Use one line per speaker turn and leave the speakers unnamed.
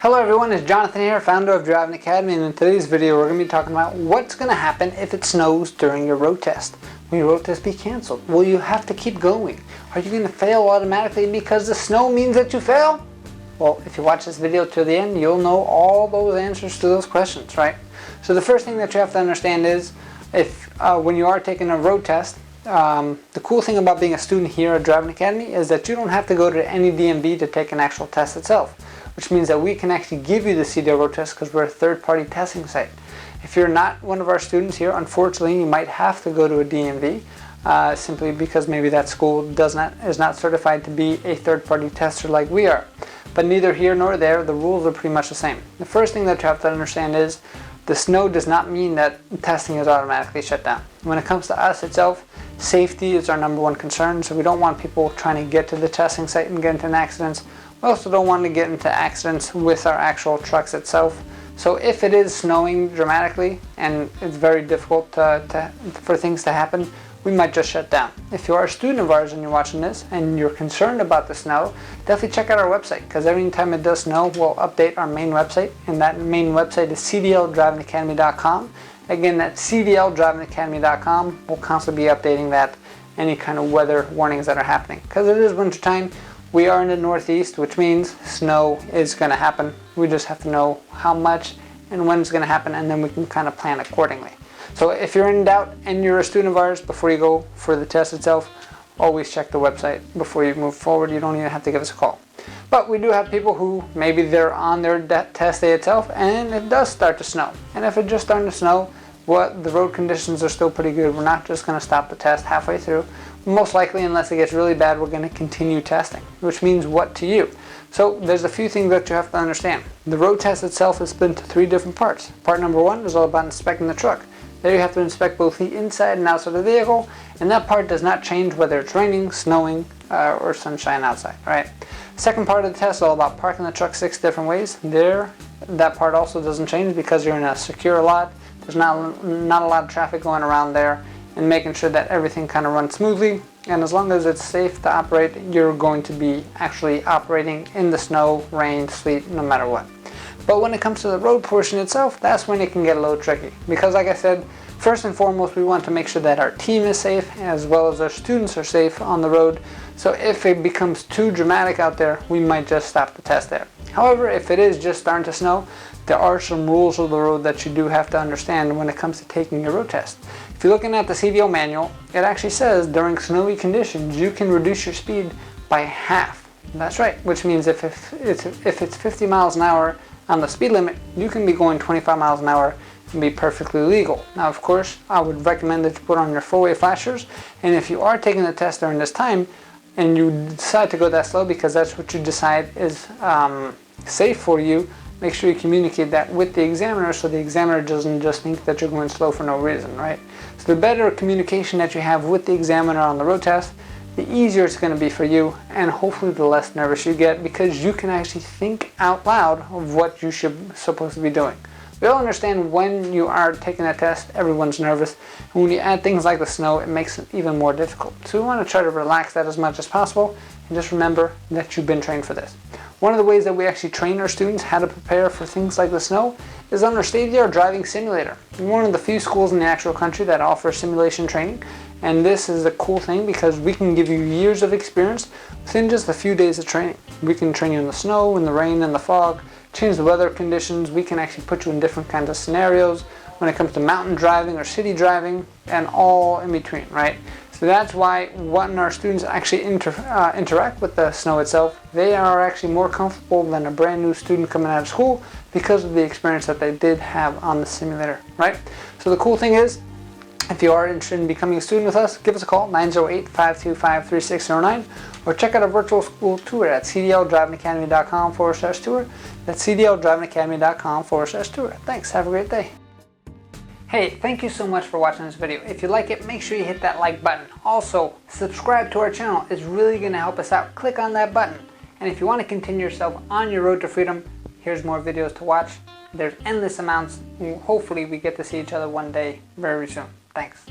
Hello everyone, it's Jonathan here, founder of Driving Academy, and in today's video we're going to be talking about what's going to happen if it snows during your road test. Will your road test be canceled? Will you have to keep going? Are you going to fail automatically because the snow means that you fail? Well, if you watch this video to the end, you'll know all those answers to those questions, right? So the first thing that you have to understand is when you are taking a road test, the cool thing about being a student here at Driving Academy is that you don't have to go to any DMV to take an actual test itself, which means that we can actually give you the CDL road test because we're a third-party testing site. If you're not one of our students here, unfortunately, you might have to go to a DMV simply because maybe that school is not certified to be a third-party tester like we are. But neither here nor there, the rules are pretty much the same. The first thing that you have to understand is the snow does not mean that testing is automatically shut down. When it comes to us itself, safety is our number one concern, so we don't want people trying to get to the testing site and get into accidents. We also don't want to get into accidents with our actual trucks itself. So if it is snowing dramatically and it's very difficult for things to happen, we might just shut down. If you are a student of ours and you're watching this and you're concerned about the snow, definitely check out our website, because every time it does snow, we'll update our main website, and that main website is CDLDrivingAcademy.com. Again, that's CDLDrivingAcademy.com. We'll constantly be updating that, any kind of weather warnings that are happening. Because it is winter time, we are in the Northeast, which means snow is going to happen. We just have to know how much and when it's going to happen, and then we can kind of plan accordingly. So if you're in doubt and you're a student of ours, before you go for the test itself, always check the website before you move forward. You don't even have to give us a call. But we do have people who maybe they're on their test day itself and it does start to snow. And if it just started to snow, the road conditions are still pretty good. We're not just going to stop the test halfway through. Most likely, unless it gets really bad, we're going to continue testing, which means what to you? So there's a few things that you have to understand. The road test itself is split into 3 different parts. Part number 1 is all about inspecting the truck. There you have to inspect both the inside and outside of the vehicle, and that part does not change whether it's raining, snowing, or sunshine outside, right? Second part of the test is all about parking the truck 6 different ways. That part also doesn't change because you're in a secure lot. There's not a lot of traffic going around there, and making sure that everything kind of runs smoothly. And as long as it's safe to operate, you're going to be actually operating in the snow, rain, sleet, no matter what. But when it comes to the road portion itself, that's when it can get a little tricky. Because like I said, first and foremost, we want to make sure that our team is safe as well as our students are safe on the road. So if it becomes too dramatic out there, we might just stop the test there. However, if it is just starting to snow, there are some rules of the road that you do have to understand when it comes to taking your road test. If you're looking at the CDL manual, it actually says during snowy conditions, you can reduce your speed by half. That's right, which means if it's 50 miles an hour on the speed limit, you can be going 25 miles an hour and be perfectly legal. Now, of course, I would recommend that you put on your 4-way flashers, and if you are taking the test during this time and you decide to go that slow because that's what you decide is safe for you, make sure you communicate that with the examiner so the examiner doesn't just think that you're going slow for no reason, right? So the better communication that you have with the examiner on the road test, the easier it's going to be for you, and hopefully the less nervous you get, because you can actually think out loud of what you should supposed to be doing. We all understand when you are taking a test, everyone's nervous, and when you add things like the snow, it makes it even more difficult. So we want to try to relax that as much as possible, and just remember that you've been trained for this. One of the ways that we actually train our students how to prepare for things like the snow is on our CDL Driving Simulator. We're one of the few schools in the actual country that offers simulation training, and this is a cool thing because we can give you years of experience within just a few days of training. We can train you in the snow, in the rain, in the fog, change the weather conditions. We can actually put you in different kinds of scenarios when it comes to mountain driving or city driving and all in between, right? So that's why when our students actually interact with the snow itself, they are actually more comfortable than a brand new student coming out of school because of the experience that they did have on the simulator, right? So the cool thing is, if you are interested in becoming a student with us, give us a call, 908-525-3609, or check out our virtual school tour at CDLDrivingAcademy.com/tour. That's CDLDrivingAcademy.com/tour. Thanks, have a great day. Hey, thank you so much for watching this video. If you like it, make sure you hit that like button. Also, subscribe to our channel. It's really going to help us out. Click on that button. And if you want to continue yourself on your road to freedom, here's more videos to watch. There's endless amounts. Hopefully we get to see each other one day very soon. Thanks.